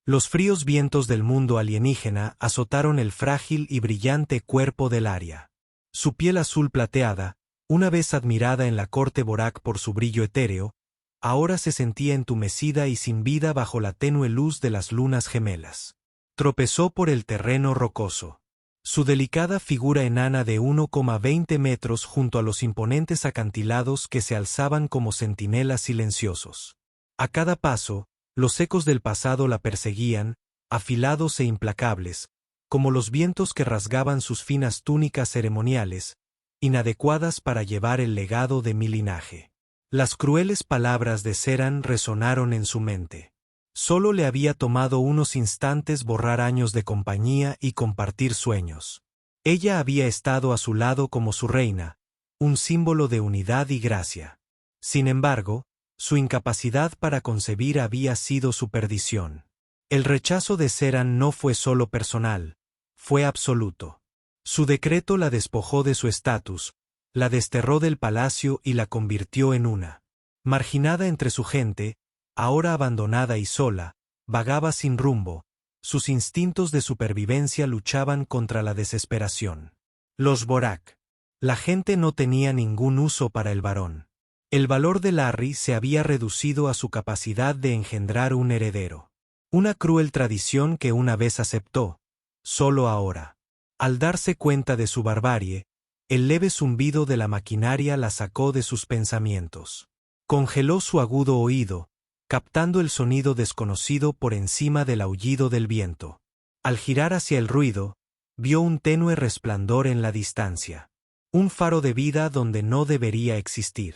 Los fríos vientos del mundo alienígena azotaron el frágil y brillante cuerpo del Aria. Su piel azul plateada, una vez admirada en la corte Borak por su brillo etéreo, ahora se sentía entumecida y sin vida bajo la tenue luz de las lunas gemelas. Tropezó por el terreno rocoso. Su delicada figura enana de 1,20 metros junto a los imponentes acantilados que se alzaban como centinelas silenciosos. A cada paso, los ecos del pasado la perseguían, afilados e implacables, como los vientos que rasgaban sus finas túnicas ceremoniales, inadecuadas para llevar el legado de mi linaje. Las crueles palabras de Seran resonaron en su mente. Solo le había tomado unos instantes borrar años de compañía y compartir sueños. Ella había estado a su lado como su reina, un símbolo de unidad y gracia. Sin embargo, su incapacidad para concebir había sido su perdición. El rechazo de Seran no fue solo personal, fue absoluto. Su decreto la despojó de su estatus, la desterró del palacio y la convirtió en una. Marginada entre su gente, ahora abandonada y sola, vagaba sin rumbo, sus instintos de supervivencia luchaban contra la desesperación. Los Borak. La gente no tenía ningún uso para el varón. El valor de Larry se había reducido a su capacidad de engendrar un heredero. Una cruel tradición que una vez aceptó, solo ahora. Al darse cuenta de su barbarie, el leve zumbido de la maquinaria la sacó de sus pensamientos. Congeló su agudo oído, captando el sonido desconocido por encima del aullido del viento. Al girar hacia el ruido, vio un tenue resplandor en la distancia. Un faro de vida donde no debería existir.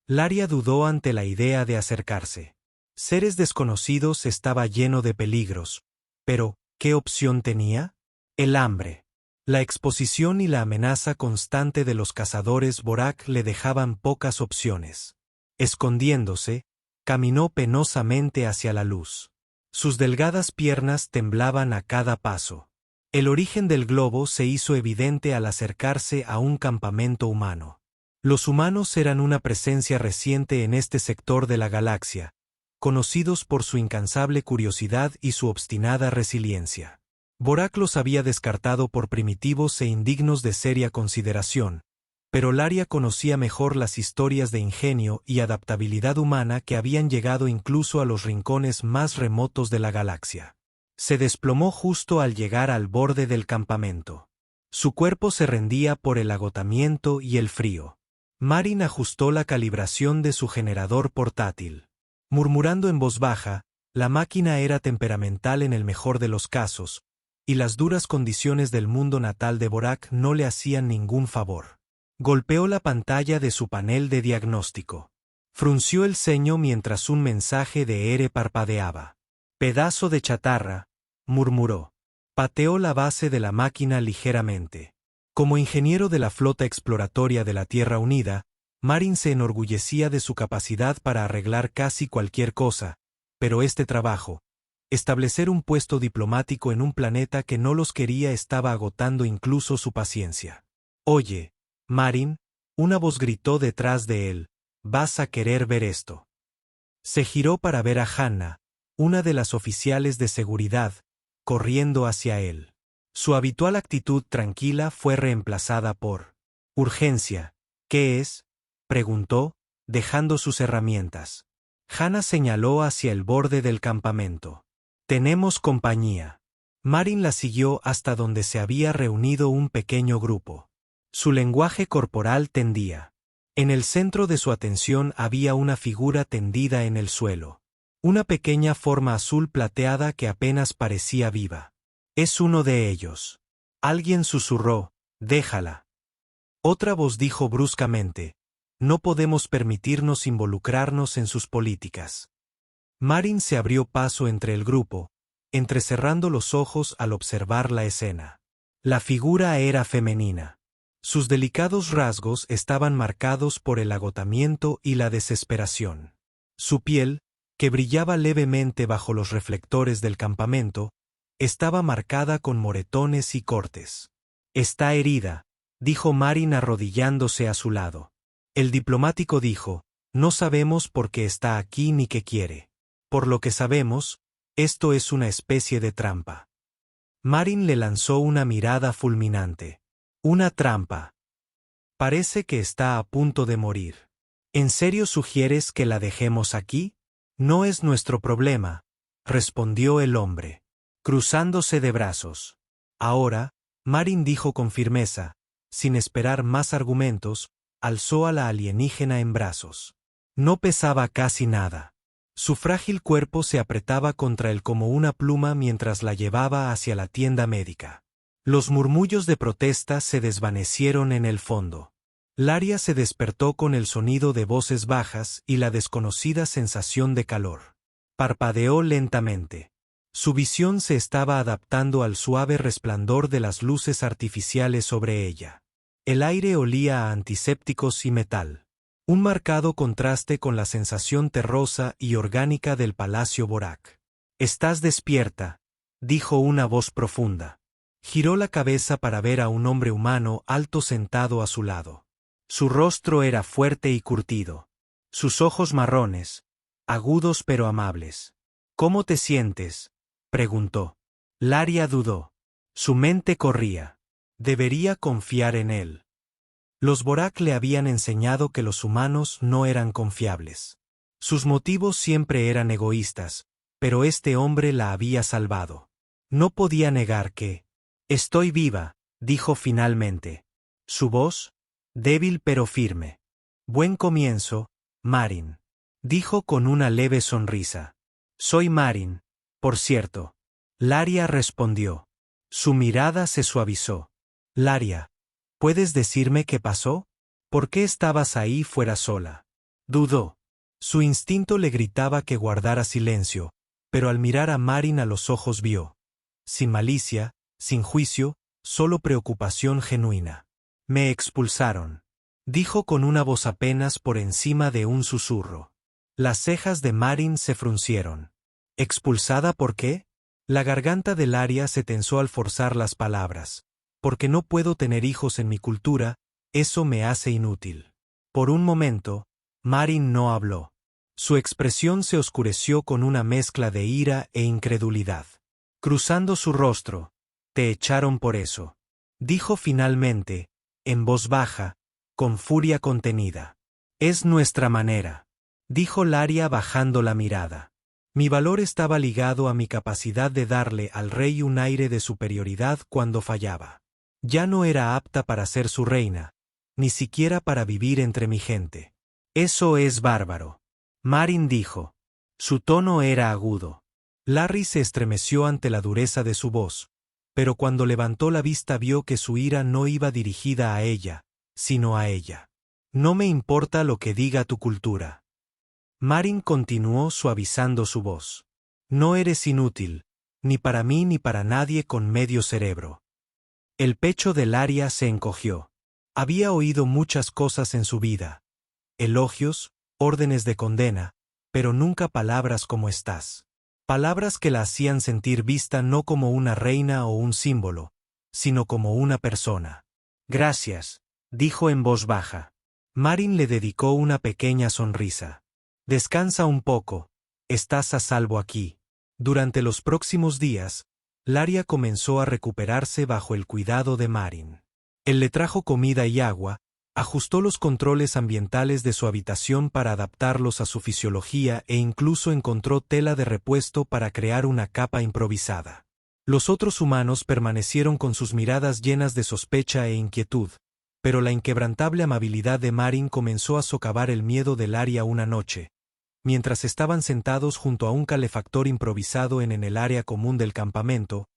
Laria dudó ante la idea de acercarse. Seres desconocidos estaba lleno de peligros, pero, ¿qué opción tenía? El hambre. La exposición y la amenaza constante de los cazadores Borak le dejaban pocas opciones. Escondiéndose, caminó penosamente hacia la luz. Sus delgadas piernas temblaban a cada paso. El origen del globo se hizo evidente al acercarse a un campamento humano. Los humanos eran una presencia reciente en este sector de la galaxia, conocidos por su incansable curiosidad y su obstinada resiliencia. Borak los había descartado por primitivos e indignos de seria consideración, pero Laria conocía mejor las historias de ingenio y adaptabilidad humana que habían llegado incluso a los rincones más remotos de la galaxia. Se desplomó justo al llegar al borde del campamento. Su cuerpo se rendía por el agotamiento y el frío. Marin ajustó la calibración de su generador portátil. Murmurando en voz baja, la máquina era temperamental en el mejor de los casos, y las duras condiciones del mundo natal de Borak no le hacían ningún favor. Golpeó la pantalla de su panel de diagnóstico. Frunció el ceño mientras un mensaje de Ere parpadeaba. «Pedazo de chatarra», murmuró. Pateó la base de la máquina ligeramente. Como ingeniero de la flota exploratoria de la Tierra Unida, Marin se enorgullecía de su capacidad para arreglar casi cualquier cosa, pero este trabajo, establecer un puesto diplomático en un planeta que no los quería, estaba agotando incluso su paciencia. «Oye, Marin», una voz gritó detrás de él, «vas a querer ver esto». Se giró para ver a Hannah, una de las oficiales de seguridad, corriendo hacia él. Su habitual actitud tranquila fue reemplazada por «Urgencia, ¿qué es?», preguntó, dejando sus herramientas. Hannah señaló hacia el borde del campamento. «Tenemos compañía». Marin la siguió hasta donde se había reunido un pequeño grupo. Su lenguaje corporal tendía. En el centro de su atención había una figura tendida en el suelo. Una pequeña forma azul plateada que apenas parecía viva. «Es uno de ellos». Alguien susurró, «Déjala». Otra voz dijo bruscamente, «No podemos permitirnos involucrarnos en sus políticas». Marin se abrió paso entre el grupo, entrecerrando los ojos al observar la escena. La figura era femenina. Sus delicados rasgos estaban marcados por el agotamiento y la desesperación. Su piel, que brillaba levemente bajo los reflectores del campamento, estaba marcada con moretones y cortes. «Está herida», dijo Marin arrodillándose a su lado. El diplomático dijo, «No sabemos por qué está aquí ni qué quiere. Por lo que sabemos, Esto es una especie de trampa. Marin le lanzó una mirada fulminante. Una trampa. Parece que está a punto de morir. ¿En serio sugieres que la dejemos aquí? No es nuestro problema, respondió el hombre, cruzándose de brazos. Ahora, Marin dijo con firmeza, sin esperar más argumentos, alzó a la alienígena en brazos. No pesaba casi nada. Su frágil cuerpo se apretaba contra él como una pluma mientras la llevaba hacia la tienda médica. Los murmullos de protesta se desvanecieron en el fondo. Laria se despertó con el sonido de voces bajas y la desconocida sensación de calor. Parpadeó lentamente. Su visión se estaba adaptando al suave resplandor de las luces artificiales sobre ella. El aire olía a antisépticos y metal. Un marcado contraste con la sensación terrosa y orgánica del Palacio Borak. «Estás despierta», dijo una voz profunda. Giró la cabeza para ver a un hombre humano alto sentado a su lado. Su rostro era fuerte y curtido. Sus ojos marrones, agudos pero amables. «¿Cómo te sientes?», preguntó. Laria dudó. Su mente corría. Debería confiar en él. Los Borak le habían enseñado que los humanos no eran confiables. Sus motivos siempre eran egoístas, pero este hombre la había salvado. No podía negar que... «Estoy viva», dijo finalmente. Su voz, débil pero firme. «Buen comienzo, Marin», dijo con una leve sonrisa. «Soy Marin, por cierto». Laria respondió. Su mirada se suavizó. «Laria, ¿puedes decirme qué pasó? ¿Por qué estabas ahí fuera sola?». Dudó. Su instinto le gritaba que guardara silencio, pero al mirar a Marin a los ojos vio. Sin malicia, sin juicio, solo preocupación genuina. «Me expulsaron», dijo con una voz apenas por encima de un susurro. Las cejas de Marin se fruncieron. «¿Expulsada por qué?». La garganta de Laria se tensó al forzar las palabras. «Porque no puedo tener hijos en mi cultura, eso me hace inútil». Por un momento, Marin no habló. Su expresión se oscureció con una mezcla de ira e incredulidad. Cruzando su rostro, «Te echaron por eso», dijo finalmente, en voz baja, con furia contenida. «Es nuestra manera», dijo Laria bajando la mirada. «Mi valor estaba ligado a mi capacidad de darle al rey un aire de superioridad cuando fallaba. Ya no era apta para ser su reina, ni siquiera para vivir entre mi gente». «Eso es bárbaro», Marin dijo. Su tono era agudo. Larry se estremeció ante la dureza de su voz, pero cuando levantó la vista vio que su ira no iba dirigida a ella, sino a ella. «No me importa lo que diga tu cultura». Marin continuó suavizando su voz. «No eres inútil, ni para mí ni para nadie con medio cerebro». El pecho de Laria se encogió. Había oído muchas cosas en su vida. Elogios, órdenes de condena, pero nunca palabras como estas. Palabras que la hacían sentir vista no como una reina o un símbolo, sino como una persona. «Gracias», dijo en voz baja. Marin le dedicó una pequeña sonrisa. «Descansa un poco, estás a salvo aquí». Durante los próximos días, Laria comenzó a recuperarse bajo el cuidado de Marin. Él le trajo comida y agua, ajustó los controles ambientales de su habitación para adaptarlos a su fisiología e incluso encontró tela de repuesto para crear una capa improvisada. Los otros humanos permanecieron con sus miradas llenas de sospecha e inquietud, pero la inquebrantable amabilidad de Marin comenzó a socavar el miedo de Laria una noche. Mientras estaban sentados junto a un calefactor improvisado en el área común del campamento,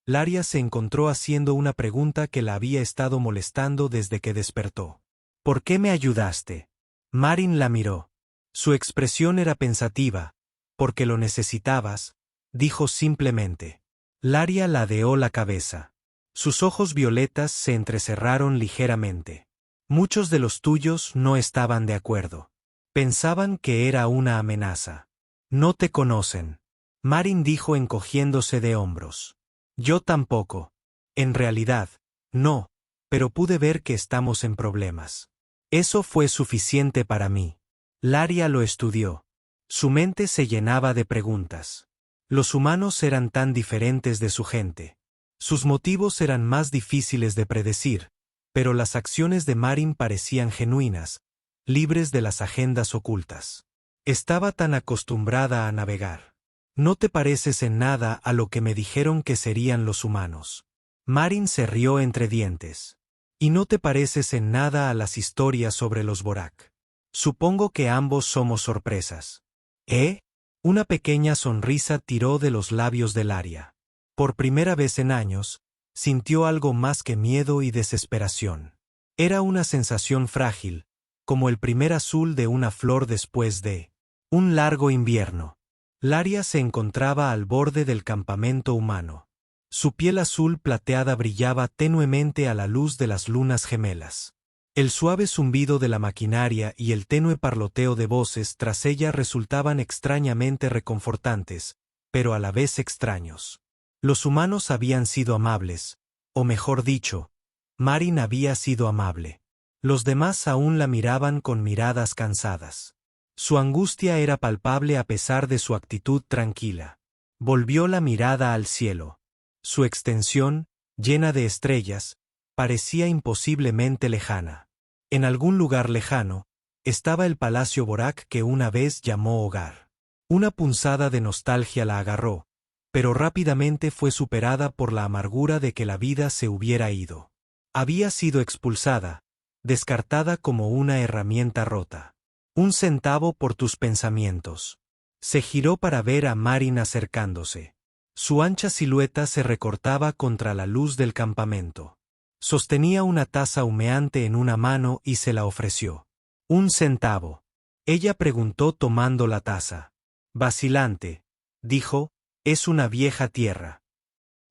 Laria se encontró haciendo una pregunta que la había estado molestando desde que despertó. «¿Por qué me ayudaste?». Marin la miró. Su expresión era pensativa. «Porque lo necesitabas», dijo simplemente. Laria ladeó la cabeza. Sus ojos violetas se entrecerraron ligeramente. «Muchos de los tuyos no estaban de acuerdo. Pensaban que era una amenaza. No te conocen», Marin dijo encogiéndose de hombros. «Yo tampoco. En realidad, no, pero pude ver que estamos en problemas. Eso fue suficiente para mí». Laria lo estudió. Su mente se llenaba de preguntas. Los humanos eran tan diferentes de su gente. Sus motivos eran más difíciles de predecir, pero las acciones de Marin parecían genuinas, libres de las agendas ocultas. Estaba tan acostumbrada a navegar. No te pareces en nada a lo que me dijeron que serían los humanos. Marin se rió entre dientes. Y no te pareces en nada a las historias sobre los Borak. Supongo que ambos somos sorpresas. ¿Eh? Una pequeña sonrisa tiró de los labios de Laria. Por primera vez en años, sintió algo más que miedo y desesperación. Era una sensación frágil, como el primer azul de una flor después de un largo invierno. Laria se encontraba al borde del campamento humano. Su piel azul plateada brillaba tenuemente a la luz de las lunas gemelas. El suave zumbido de la maquinaria y el tenue parloteo de voces tras ella resultaban extrañamente reconfortantes, pero a la vez extraños. Los humanos habían sido amables, o mejor dicho, Marin había sido amable. Los demás aún la miraban con miradas cansadas. Su angustia era palpable a pesar de su actitud tranquila. Volvió la mirada al cielo. Su extensión, llena de estrellas, parecía imposiblemente lejana. En algún lugar lejano, estaba el palacio Borak que una vez llamó hogar. Una punzada de nostalgia la agarró, pero rápidamente fue superada por la amargura de que la vida se hubiera ido. Había sido expulsada, descartada como una herramienta rota. 1 centavo por tus pensamientos. Se giró para ver a Marin acercándose. Su ancha silueta se recortaba contra la luz del campamento. Sostenía una taza humeante en una mano y se la ofreció. 1 centavo. Ella preguntó tomando la taza. Vacilante, dijo, es una vieja tierra.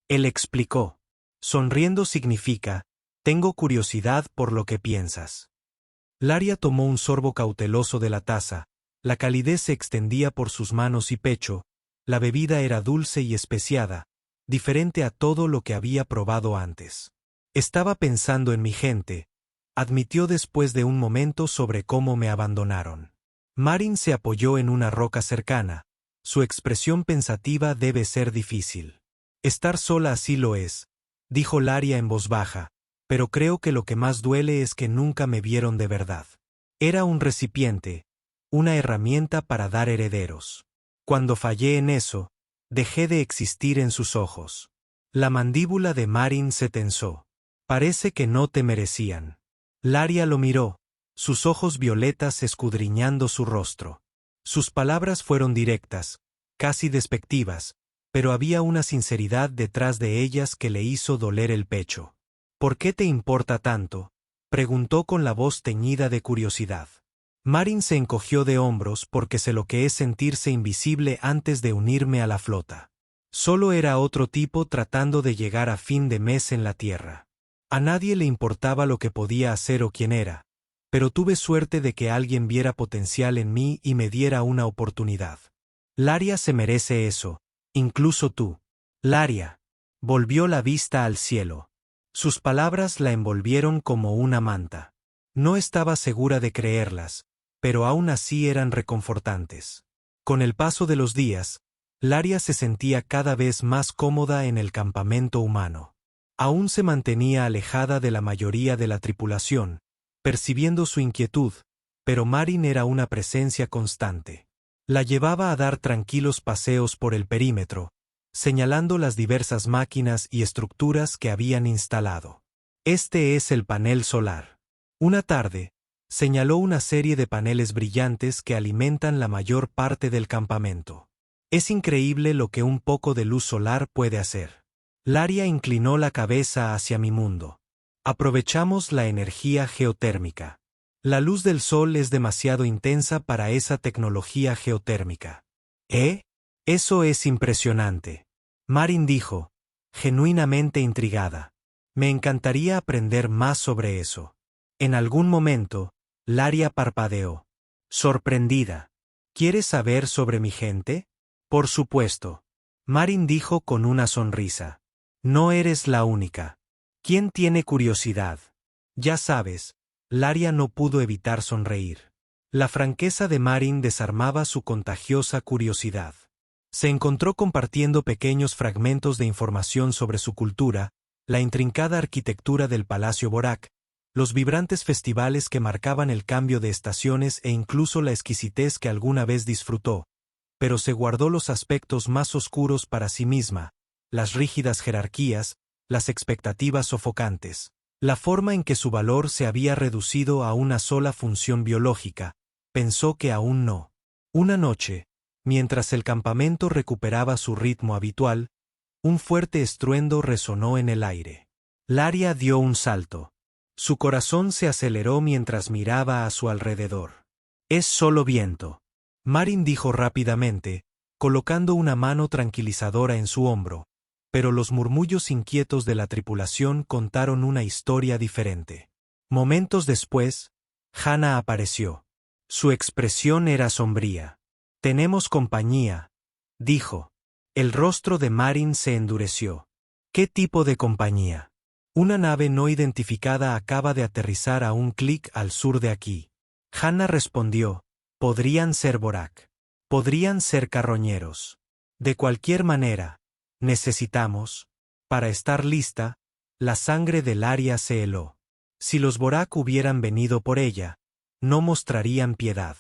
Él explicó. Sonriendo significa, tengo curiosidad por lo que piensas. Laria tomó un sorbo cauteloso de la taza, la calidez se extendía por sus manos y pecho, la bebida era dulce y especiada, diferente a todo lo que había probado antes. Estaba pensando en mi gente, admitió después de un momento sobre cómo me abandonaron. Marin se apoyó en una roca cercana, su expresión pensativa debe ser difícil. Estar sola así lo es, dijo Laria en voz baja, pero creo que lo que más duele es que nunca me vieron de verdad. Era un recipiente, una herramienta para dar herederos. Cuando fallé en eso, dejé de existir en sus ojos. La mandíbula de Marin se tensó. Parece que no te merecían. Laria lo miró, sus ojos violetas escudriñando su rostro. Sus palabras fueron directas, casi despectivas, pero había una sinceridad detrás de ellas que le hizo doler el pecho. ¿Por qué te importa tanto?, preguntó con la voz teñida de curiosidad. Marin se encogió de hombros porque sé lo que es sentirse invisible antes de unirme a la flota. Solo era otro tipo tratando de llegar a fin de mes en la tierra. A nadie le importaba lo que podía hacer o quién era, pero tuve suerte de que alguien viera potencial en mí y me diera una oportunidad. Laria se merece eso, incluso tú. Laria. Volvió la vista al cielo. Sus palabras la envolvieron como una manta. No estaba segura de creerlas, pero aún así eran reconfortantes. Con el paso de los días, Laria se sentía cada vez más cómoda en el campamento humano. Aún se mantenía alejada de la mayoría de la tripulación, percibiendo su inquietud, pero Marin era una presencia constante. La llevaba a dar tranquilos paseos por el perímetro, señalando las diversas máquinas y estructuras que habían instalado. Este es el panel solar. Una tarde, señaló una serie de paneles brillantes que alimentan la mayor parte del campamento. Es increíble lo que un poco de luz solar puede hacer. Laria inclinó la cabeza hacia mi mundo. Aprovechamos la energía geotérmica. La luz del sol es demasiado intensa para esa tecnología geotérmica. Eso es impresionante. Marin dijo, genuinamente intrigada. Me encantaría aprender más sobre eso. En algún momento, Laria parpadeó. Sorprendida. ¿Quieres saber sobre mi gente? Por supuesto. Marin dijo con una sonrisa. No eres la única. ¿Quién tiene curiosidad? Ya sabes, Laria no pudo evitar sonreír. La franqueza de Marin desarmaba su contagiosa curiosidad. Se encontró compartiendo pequeños fragmentos de información sobre su cultura, la intrincada arquitectura del Palacio Borak, los vibrantes festivales que marcaban el cambio de estaciones e incluso la exquisitez que alguna vez disfrutó, pero se guardó los aspectos más oscuros para sí misma, las rígidas jerarquías, las expectativas sofocantes, la forma en que su valor se había reducido a una sola función biológica. Pensó que aún no. Una noche, mientras el campamento recuperaba su ritmo habitual, un fuerte estruendo resonó en el aire. Laria dio un salto. Su corazón se aceleró mientras miraba a su alrededor. «Es solo viento», Marin dijo rápidamente, colocando una mano tranquilizadora en su hombro, pero los murmullos inquietos de la tripulación contaron una historia diferente. Momentos después, Hannah apareció. Su expresión era sombría. «Tenemos compañía», dijo. El rostro de Marin se endureció. «¿Qué tipo de compañía?» «Una nave no identificada acaba de aterrizar a un clic al sur de aquí». Hannah respondió, «Podrían ser Borak. Podrían ser carroñeros. De cualquier manera, necesitamos, para estar lista, la sangre del Aria se heló. Si los Borak hubieran venido por ella, no mostrarían piedad».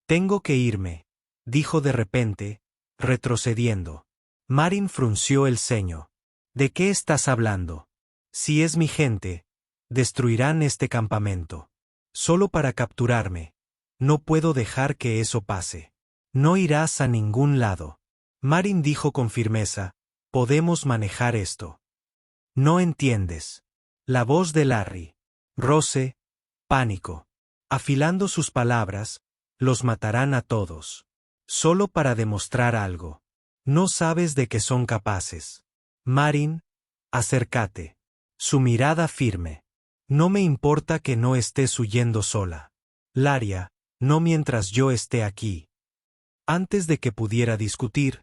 «Tengo que irme», dijo de repente, retrocediendo. Marin frunció el ceño. «¿De qué estás hablando? Si es mi gente, destruirán este campamento. Solo para capturarme. No puedo dejar que eso pase». «No irás a ningún lado», Marin dijo con firmeza. «Podemos manejar esto». «No entiendes». La voz de Larry. Roce, pánico. Afilando sus palabras, «Los matarán a todos. Solo para demostrar algo. No sabes de qué son capaces. Marin, acércate». Su mirada firme. «No me importa que no estés huyendo sola. Laria, no mientras yo esté aquí». Antes de que pudiera discutir,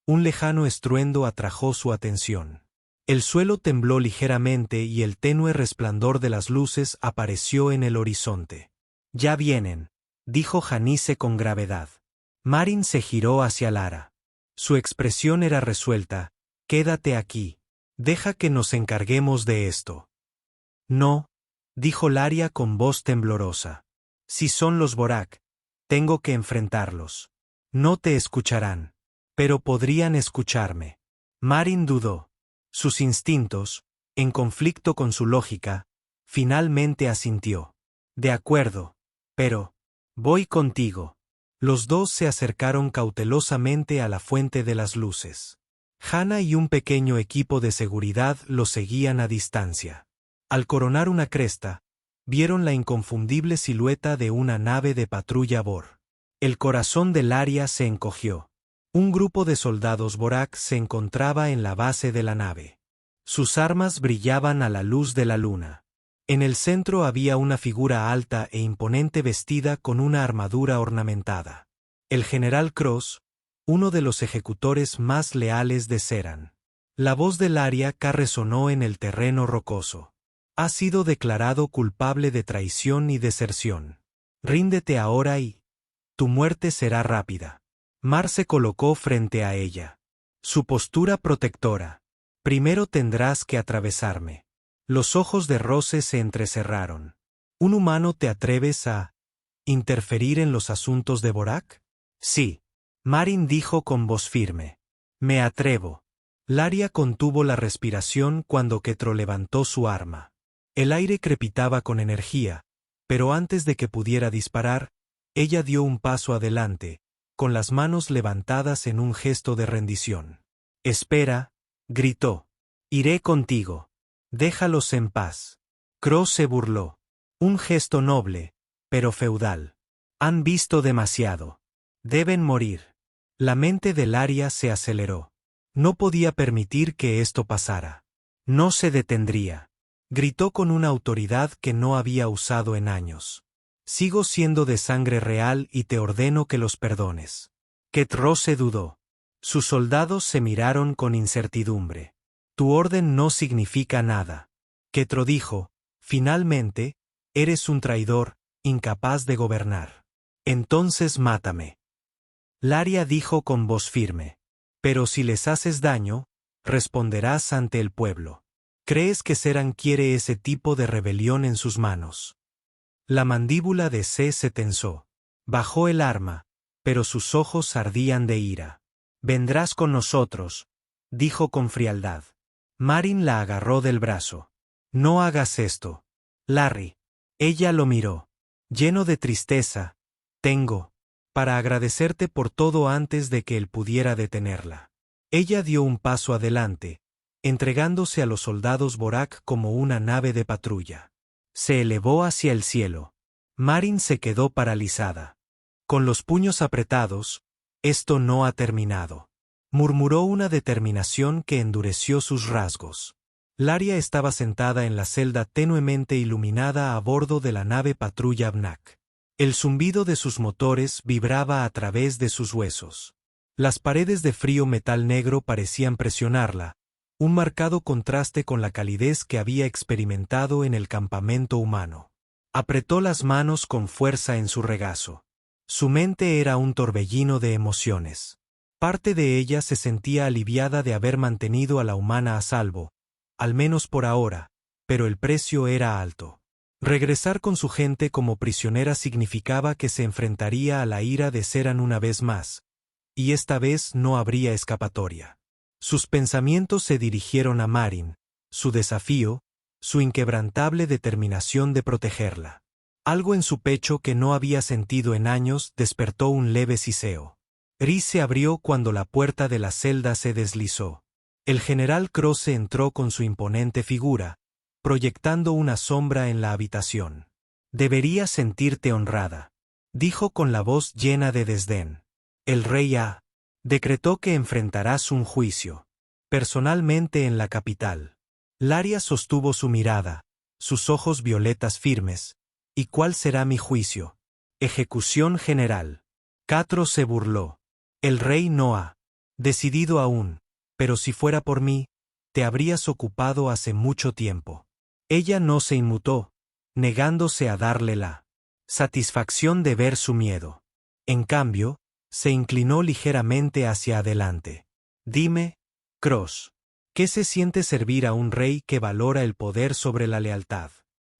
un lejano estruendo atrajo su atención. El suelo tembló ligeramente y el tenue resplandor de las luces apareció en el horizonte. «Ya vienen», dijo Janice con gravedad. Marin se giró hacia Lara. Su expresión era resuelta. «Quédate aquí. Deja que nos encarguemos de esto». «No», dijo Laria con voz temblorosa. «Si son los Borak, tengo que enfrentarlos. No te escucharán. Pero podrían escucharme». Marin dudó. Sus instintos, en conflicto con su lógica, finalmente asintió. «De acuerdo. Pero, voy contigo». Los dos se acercaron cautelosamente a la fuente de las luces. Hannah y un pequeño equipo de seguridad los seguían a distancia. Al coronar una cresta, vieron la inconfundible silueta de una nave de patrulla Bor. El corazón del Aria se encogió. Un grupo de soldados Borak se encontraba en la base de la nave. Sus armas brillaban a la luz de la luna. En el centro había una figura alta e imponente vestida con una armadura ornamentada. El general Cross, uno de los ejecutores más leales de Seran. La voz del Aria resonó en el terreno rocoso. «Ha sido declarado culpable de traición y deserción. Ríndete ahora y tu muerte será rápida». Mar se colocó frente a ella. Su postura protectora. «Primero tendrás que atravesarme». Los ojos de Rose se entrecerraron. «¿Un humano te atreves a interferir en los asuntos de Borak?» «Sí», Marin dijo con voz firme. «Me atrevo». Laria contuvo la respiración cuando Ketro levantó su arma. El aire crepitaba con energía, pero antes de que pudiera disparar, ella dio un paso adelante, con las manos levantadas en un gesto de rendición. «Espera», gritó. «Iré contigo. Déjalos en paz». Cross se burló. «Un gesto noble, pero feudal. Han visto demasiado. Deben morir». La mente de Laria se aceleró. No podía permitir que esto pasara. No se detendría. Gritó con una autoridad que no había usado en años. «Sigo siendo de sangre real y te ordeno que los perdones». Ketro se dudó. Sus soldados se miraron con incertidumbre. «Tu orden no significa nada». Ketro dijo, «Finalmente, eres un traidor, incapaz de gobernar. Entonces mátame». Laria dijo con voz firme. Pero si les haces daño, responderás ante el pueblo. ¿Crees que Seran quiere ese tipo de rebelión en sus manos? La mandíbula de C se tensó. Bajó el arma, pero sus ojos ardían de ira. «Vendrás con nosotros», dijo con frialdad. Marin la agarró del brazo. «No hagas esto, Larry». Ella lo miró. Lleno de tristeza. «Tengo para agradecerte por todo antes de que él pudiera detenerla». Ella dio un paso adelante, entregándose a los soldados Borak como una nave de patrulla. Se elevó hacia el cielo. Marin se quedó paralizada. Con los puños apretados, «Esto no ha terminado», murmuró una determinación que endureció sus rasgos. Laria estaba sentada en la celda tenuemente iluminada a bordo de la nave patrulla Abnak. El zumbido de sus motores vibraba a través de sus huesos. Las paredes de frío metal negro parecían presionarla, un marcado contraste con la calidez que había experimentado en el campamento humano. Apretó las manos con fuerza en su regazo. Su mente era un torbellino de emociones. Parte de ella se sentía aliviada de haber mantenido a la humana a salvo, al menos por ahora, pero el precio era alto. Regresar con su gente como prisionera significaba que se enfrentaría a la ira de Seran una vez más, y esta vez no habría escapatoria. Sus pensamientos se dirigieron a Marin, su desafío, su inquebrantable determinación de protegerla. Algo en su pecho que no había sentido en años despertó un leve siseo. Gris se abrió cuando la puerta de la celda se deslizó. El general Croce entró con su imponente figura, proyectando una sombra en la habitación. «Deberías sentirte honrada», dijo con la voz llena de desdén. «El rey decretó que enfrentarás un juicio. Personalmente en la capital». Laria sostuvo su mirada, sus ojos violetas firmes. «¿Y cuál será mi juicio?» «Ejecución general». Catro se burló. «El rey no ha decidido aún, pero si fuera por mí, te habrías ocupado hace mucho tiempo». Ella no se inmutó, negándose a darle la satisfacción de ver su miedo. En cambio, se inclinó ligeramente hacia adelante. «Dime, Cross, ¿qué se siente servir a un rey que valora el poder sobre la lealtad?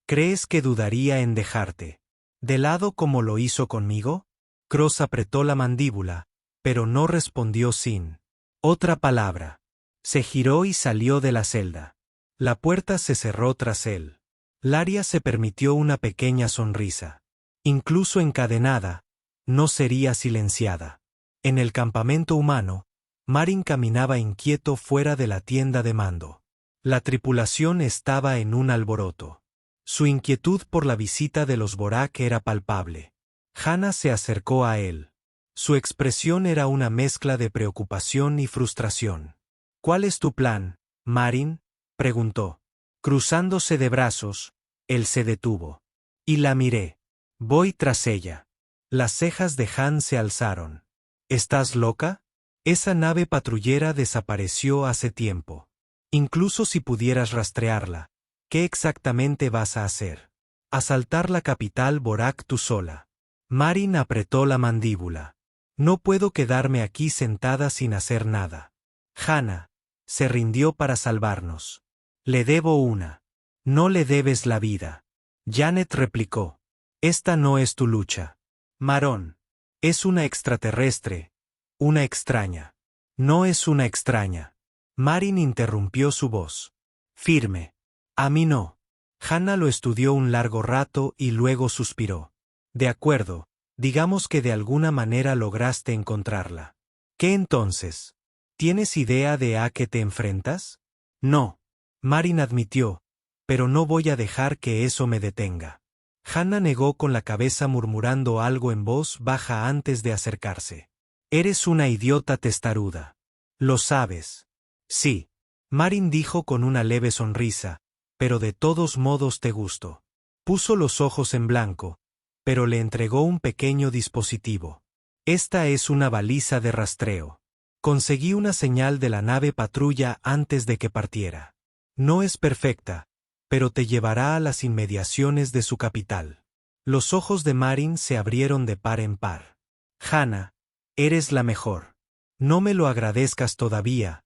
¿Crees que dudaría en dejarte de lado como lo hizo conmigo?» Cross apretó la mandíbula, pero no respondió sin otra palabra. Se giró y salió de la celda. La puerta se cerró tras él. Laria se permitió una pequeña sonrisa. Incluso encadenada, no sería silenciada. En el campamento humano, Marin caminaba inquieto fuera de la tienda de mando. La tripulación estaba en un alboroto. Su inquietud por la visita de los Borak era palpable. Hannah se acercó a él. Su expresión era una mezcla de preocupación y frustración. «¿Cuál es tu plan, Marin?», preguntó. Cruzándose de brazos, él se detuvo. Y la miré. «Voy tras ella». Las cejas de Han se alzaron. «¿Estás loca? Esa nave patrullera desapareció hace tiempo. Incluso si pudieras rastrearla, ¿qué exactamente vas a hacer? ¿Asaltar la capital Borak tú sola?» Marin apretó la mandíbula. «No puedo quedarme aquí sentada sin hacer nada. Hannah se rindió para salvarnos. Le debo una». «No le debes la vida», Janet replicó. «Esta no es tu lucha. Marón. Es una extraterrestre, una extraña». «No es una extraña». Marin interrumpió su voz. Firme. «A mí no». Hannah lo estudió un largo rato y luego suspiró. «De acuerdo, digamos que de alguna manera lograste encontrarla. ¿Qué entonces? ¿Tienes idea de a qué te enfrentas?» «No», Marin admitió, «pero no voy a dejar que eso me detenga». Hannah negó con la cabeza murmurando algo en voz baja antes de acercarse. «Eres una idiota testaruda. Lo sabes». «Sí», Marin dijo con una leve sonrisa, «pero de todos modos te gusto». Puso los ojos en blanco, pero le entregó un pequeño dispositivo. «Esta es una baliza de rastreo. Conseguí una señal de la nave patrulla antes de que partiera. No es perfecta, pero te llevará a las inmediaciones de su capital». Los ojos de Marin se abrieron de par en par. «Hannah, eres la mejor. No me lo agradezcas todavía,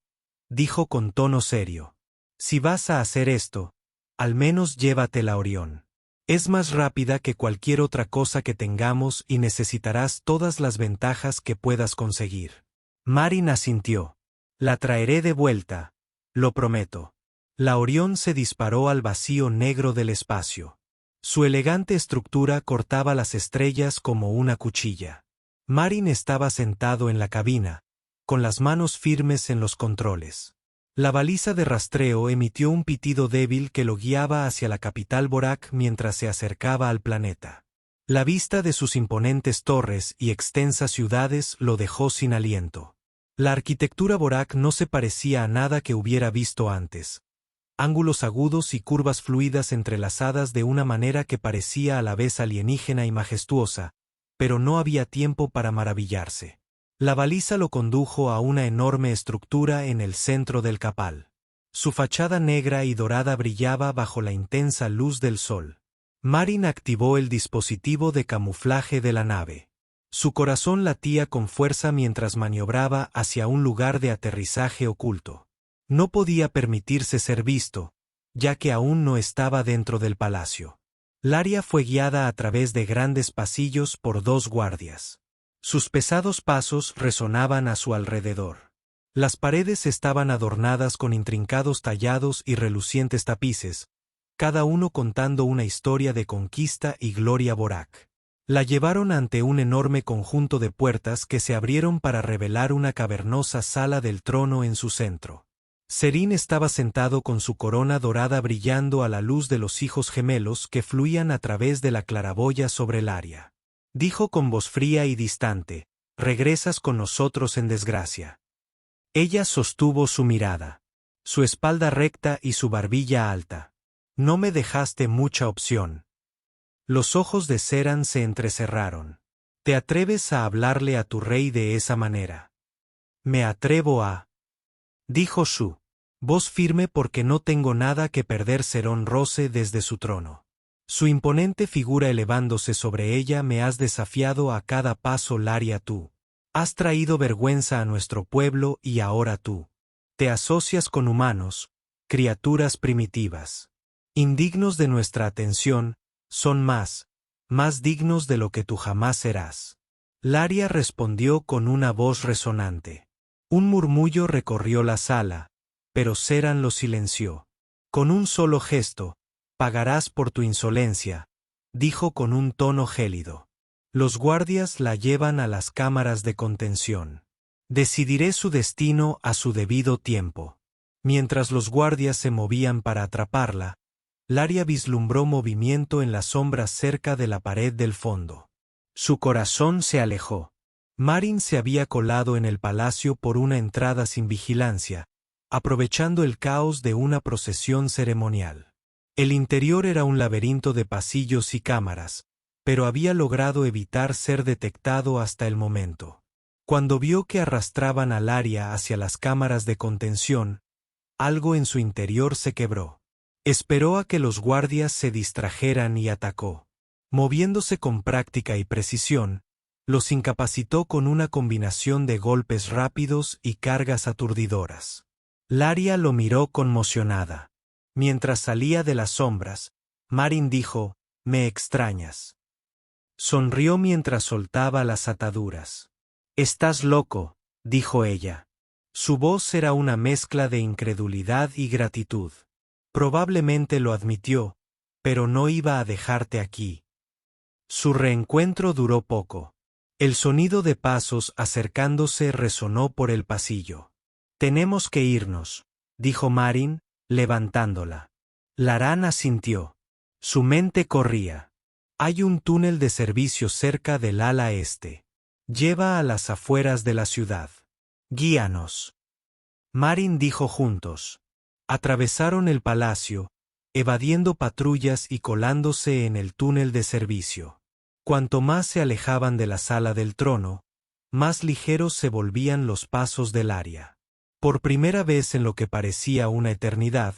dijo con tono serio. Si vas a hacer esto, al menos llévatela a Orión. Es más rápida que cualquier otra cosa que tengamos y necesitarás todas las ventajas que puedas conseguir. Marin asintió. La traeré de vuelta, lo prometo. La Orión se disparó al vacío negro del espacio. Su elegante estructura cortaba las estrellas como una cuchilla. Marin estaba sentado en la cabina, con las manos firmes en los controles. La baliza de rastreo emitió un pitido débil que lo guiaba hacia la capital Borak mientras se acercaba al planeta. La vista de sus imponentes torres y extensas ciudades lo dejó sin aliento. La arquitectura Borak no se parecía a nada que hubiera visto antes. Ángulos agudos y curvas fluidas entrelazadas de una manera que parecía a la vez alienígena y majestuosa, pero no había tiempo para maravillarse. La baliza lo condujo a una enorme estructura en el centro del capal. Su fachada negra y dorada brillaba bajo la intensa luz del sol. Marin activó el dispositivo de camuflaje de la nave. Su corazón latía con fuerza mientras maniobraba hacia un lugar de aterrizaje oculto. No podía permitirse ser visto, ya que aún no estaba dentro del palacio. Laria fue guiada a través de grandes pasillos por 2 guardias. Sus pesados pasos resonaban a su alrededor. Las paredes estaban adornadas con intrincados tallados y relucientes tapices, cada uno contando una historia de conquista y gloria Borak. La llevaron ante un enorme conjunto de puertas que se abrieron para revelar una cavernosa sala del trono en su centro. Serín estaba sentado con su corona dorada brillando a la luz de los hijos gemelos que fluían a través de la claraboya sobre Laria. Dijo con voz fría y distante: «Regresas con nosotros en desgracia». Ella sostuvo su mirada, su espalda recta y su barbilla alta. «No me dejaste mucha opción». Los ojos de Seran se entrecerraron. «¿Te atreves a hablarle a tu rey de esa manera?» «Me atrevo a», dijo Shu, voz firme porque no tengo nada que perder. Serón roce desde su trono. Su imponente figura elevándose sobre ella. «Me has desafiado a cada paso, Laria. Tú has traído vergüenza a nuestro pueblo y ahora tú te asocias con humanos, criaturas primitivas, indignos de nuestra atención, son más dignos de lo que tú jamás serás». Laria respondió con una voz resonante. Un murmullo recorrió la sala, pero Seran lo silenció. «Con un solo gesto, pagarás por tu insolencia», dijo con un tono gélido. «Los guardias la llevan a las cámaras de contención. Decidiré su destino a su debido tiempo». Mientras los guardias se movían para atraparla, Laria vislumbró movimiento en las sombras cerca de la pared del fondo. Su corazón se alejó. Marin se había colado en el palacio por una entrada sin vigilancia, aprovechando el caos de una procesión ceremonial. El interior era un laberinto de pasillos y cámaras, pero había logrado evitar ser detectado hasta el momento. Cuando vio que arrastraban a Laria hacia las cámaras de contención, algo en su interior se quebró. Esperó a que los guardias se distrajeran y atacó. Moviéndose con práctica y precisión, los incapacitó con una combinación de golpes rápidos y cargas aturdidoras. Laria lo miró conmocionada. Mientras salía de las sombras, Marin dijo: «Me extrañas». Sonrió mientras soltaba las ataduras. «Estás loco», dijo ella. Su voz era una mezcla de incredulidad y gratitud. Probablemente lo admitió, pero no iba a dejarte aquí. Su reencuentro duró poco. El sonido de pasos acercándose resonó por el pasillo. «Tenemos que irnos», dijo Marin, levantándola. Laran asintió. Su mente corría. «Hay un túnel de servicio cerca del ala este. Lleva a las afueras de la ciudad. Guíanos». Marin dijo juntos. Atravesaron el palacio, evadiendo patrullas y colándose en el túnel de servicio. Cuanto más se alejaban de la sala del trono, más ligeros se volvían los pasos de Laria. Por primera vez en lo que parecía una eternidad,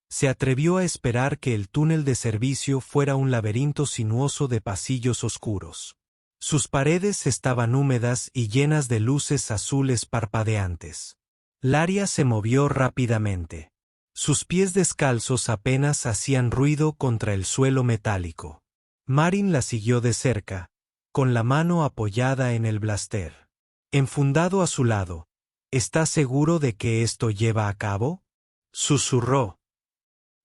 se atrevió a esperar que el túnel de servicio fuera un laberinto sinuoso de pasillos oscuros. Sus paredes estaban húmedas y llenas de luces azules parpadeantes. Laria se movió rápidamente. Sus pies descalzos apenas hacían ruido contra el suelo metálico. Marin la siguió de cerca, con la mano apoyada en el blaster. Enfundado a su lado, ¿estás seguro de que esto lleva a cabo?, susurró.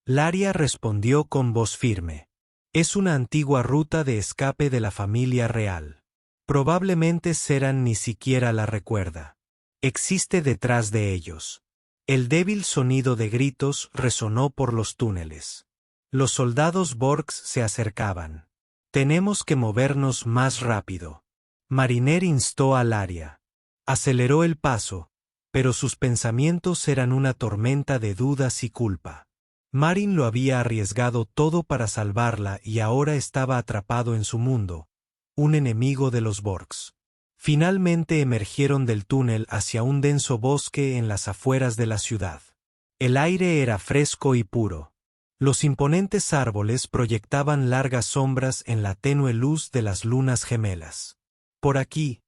Laria respondió con voz firme. Es una antigua ruta de escape de la familia real. Probablemente Seran ni siquiera la recuerda. Existe detrás de ellos. El débil sonido de gritos resonó por los túneles. Los soldados Borgs se acercaban. Tenemos que movernos más rápido. Mariner instó a Laria. Aceleró el paso, pero sus pensamientos eran una tormenta de dudas y culpa. Marin lo había arriesgado todo para salvarla y ahora estaba atrapado en su mundo, un enemigo de los Borgs. Finalmente emergieron del túnel hacia un denso bosque en las afueras de la ciudad. El aire era fresco y puro. Los imponentes árboles proyectaban largas sombras en la tenue luz de las lunas gemelas. Por aquí,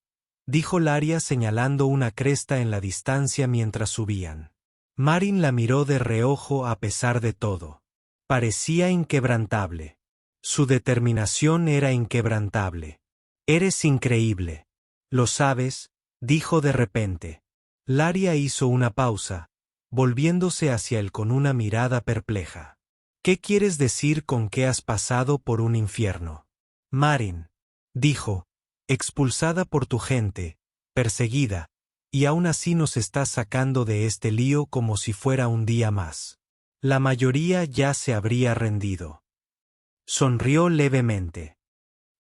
dijo Laria señalando una cresta en la distancia mientras subían. Marin la miró de reojo a pesar de todo. Parecía inquebrantable. Su determinación era inquebrantable. Eres increíble. Lo sabes, dijo de repente. Laria hizo una pausa, volviéndose hacia él con una mirada perpleja. ¿Qué quieres decir con que has pasado por un infierno? Marin, dijo, expulsada por tu gente, perseguida, y aún así nos estás sacando de este lío como si fuera un día más. La mayoría ya se habría rendido. Sonrió levemente.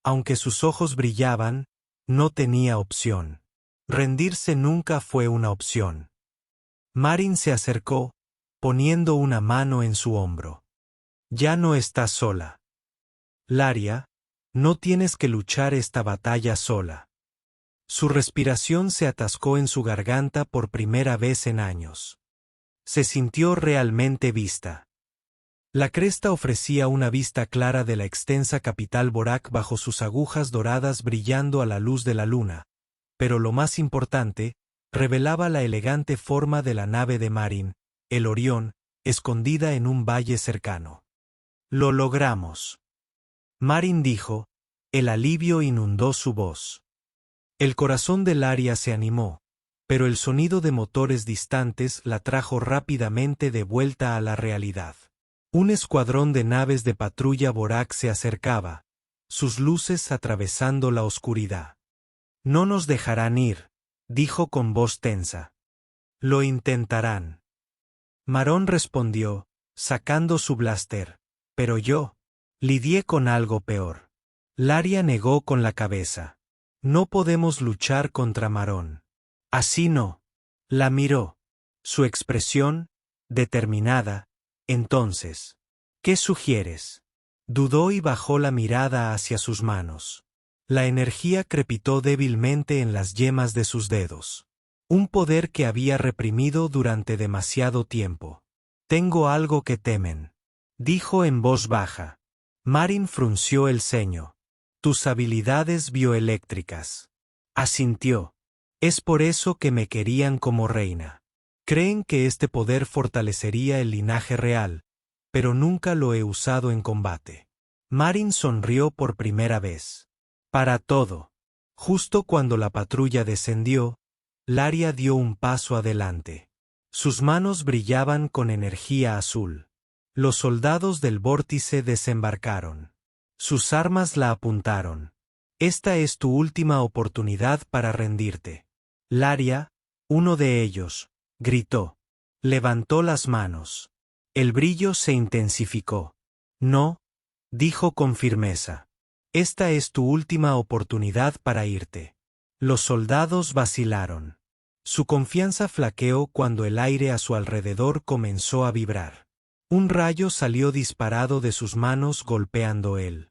Aunque sus ojos brillaban, no tenía opción. Rendirse nunca fue una opción. Marin se acercó, poniendo una mano en su hombro. Ya no estás sola. Laria, no tienes que luchar esta batalla sola. Su respiración se atascó en su garganta por primera vez en años. Se sintió realmente vista. La cresta ofrecía una vista clara de la extensa capital Borak bajo sus agujas doradas brillando a la luz de la luna, pero lo más importante, revelaba la elegante forma de la nave de Marin, el Orión, escondida en un valle cercano. Lo logramos. Marin dijo, el alivio inundó su voz. El corazón de Laria se animó, pero el sonido de motores distantes la trajo rápidamente de vuelta a la realidad. Un escuadrón de naves de patrulla Borak se acercaba, sus luces atravesando la oscuridad. No nos dejarán ir, dijo con voz tensa. Lo intentarán. Marón respondió, sacando su blaster. Pero yo lidié con algo peor. Laria negó con la cabeza. No podemos luchar contra Marón. Así no. La miró. Su expresión, determinada. Entonces, ¿qué sugieres? Dudó y bajó la mirada hacia sus manos. La energía crepitó débilmente en las yemas de sus dedos. Un poder que había reprimido durante demasiado tiempo. Tengo algo que temen, dijo en voz baja. Marin frunció el ceño. Tus habilidades bioeléctricas. Asintió. Es por eso que me querían como reina. Creen que este poder fortalecería el linaje real, pero nunca lo he usado en combate. Marin sonrió por primera vez. Para todo. Justo cuando la patrulla descendió, Laria dio un paso adelante. Sus manos brillaban con energía azul. Los soldados del vórtice desembarcaron. Sus armas la apuntaron. Esta es tu última oportunidad para rendirte. Laria, uno de ellos, gritó. Levantó las manos. El brillo se intensificó. No, dijo con firmeza. Esta es tu última oportunidad para irte. Los soldados vacilaron. Su confianza flaqueó cuando el aire a su alrededor comenzó a vibrar. Un rayo salió disparado de sus manos golpeando el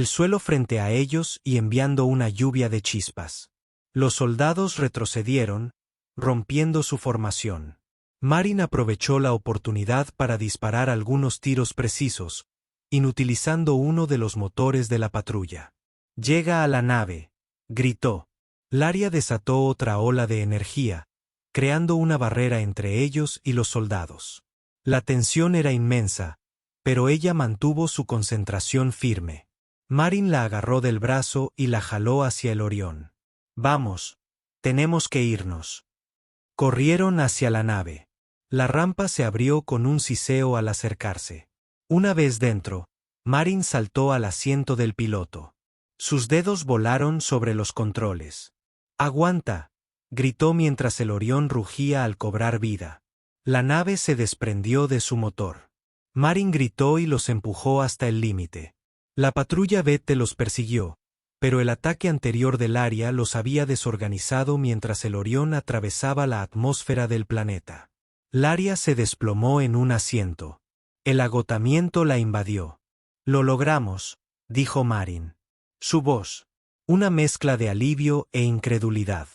suelo frente a ellos y enviando una lluvia de chispas. Los soldados retrocedieron, rompiendo su formación. Marin aprovechó la oportunidad para disparar algunos tiros precisos, inutilizando uno de los motores de la patrulla. Llega a la nave, gritó. Laria desató otra ola de energía, creando una barrera entre ellos y los soldados. La tensión era inmensa, pero ella mantuvo su concentración firme. Marin la agarró del brazo y la jaló hacia el Orión. Vamos, tenemos que irnos. Corrieron hacia la nave. La rampa se abrió con un siseo al acercarse. Una vez dentro, Marin saltó al asiento del piloto. Sus dedos volaron sobre los controles. ¡Aguanta!, gritó mientras el Orión rugía al cobrar vida. La nave se desprendió de su motor. Marin gritó y los empujó hasta el límite. La patrulla Vette los persiguió, pero el ataque anterior del área los había desorganizado mientras el Orión atravesaba la atmósfera del planeta. Laria se desplomó en un asiento. El agotamiento la invadió. «Lo logramos», dijo Marin. Su voz, una mezcla de alivio e incredulidad.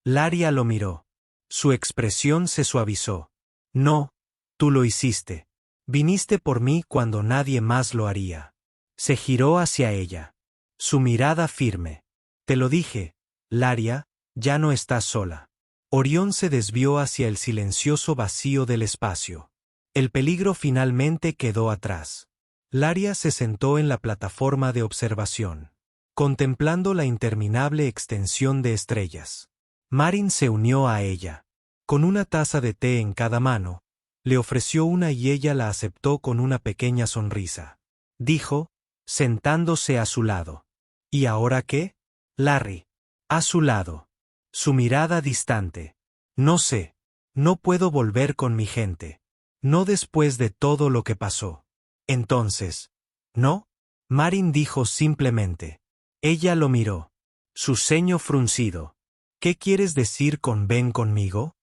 Laria lo miró. Su expresión se suavizó. «No, tú lo hiciste. Viniste por mí cuando nadie más lo haría». Se giró hacia ella. Su mirada firme. «Te lo dije, Laria, ya no estás sola». Orión se desvió hacia el silencioso vacío del espacio. El peligro finalmente quedó atrás. Laria se sentó en la plataforma de observación, contemplando la interminable extensión de estrellas. Marin se unió a ella. Con una taza de té en cada mano, le ofreció una y ella la aceptó con una pequeña sonrisa. Dijo, sentándose a su lado. «¿Y ahora qué?» «Larry». A su lado. Su mirada distante. «No sé. No puedo volver con mi gente. No después de todo lo que pasó». «Entonces, ¿no?», Marin dijo simplemente. Ella lo miró. Su ceño fruncido. «¿Qué quieres decir con ven conmigo?»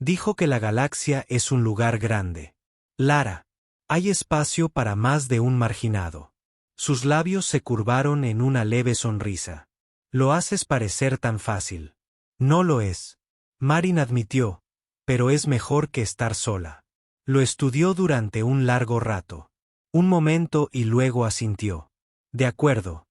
Dijo que la galaxia es un lugar grande. Lara, hay espacio para más de un marginado. Sus labios se curvaron en una leve sonrisa. «Lo haces parecer tan fácil». «No lo es», Marin admitió, «pero es mejor que estar sola». Lo estudió durante un largo rato. Un momento y luego asintió. «De acuerdo.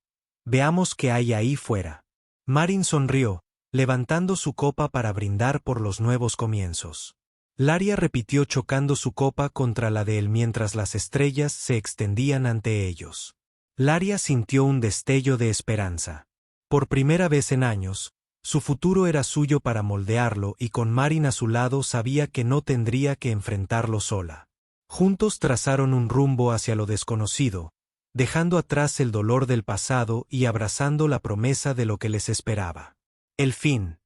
Veamos qué hay ahí fuera». Marin sonrió, levantando su copa para brindar por los nuevos comienzos. Laria repitió chocando su copa contra la de él mientras las estrellas se extendían ante ellos. Laria sintió un destello de esperanza. Por primera vez en años, su futuro era suyo para moldearlo y con Marin a su lado sabía que no tendría que enfrentarlo sola. Juntos trazaron un rumbo hacia lo desconocido, dejando atrás el dolor del pasado y abrazando la promesa de lo que les esperaba. El fin.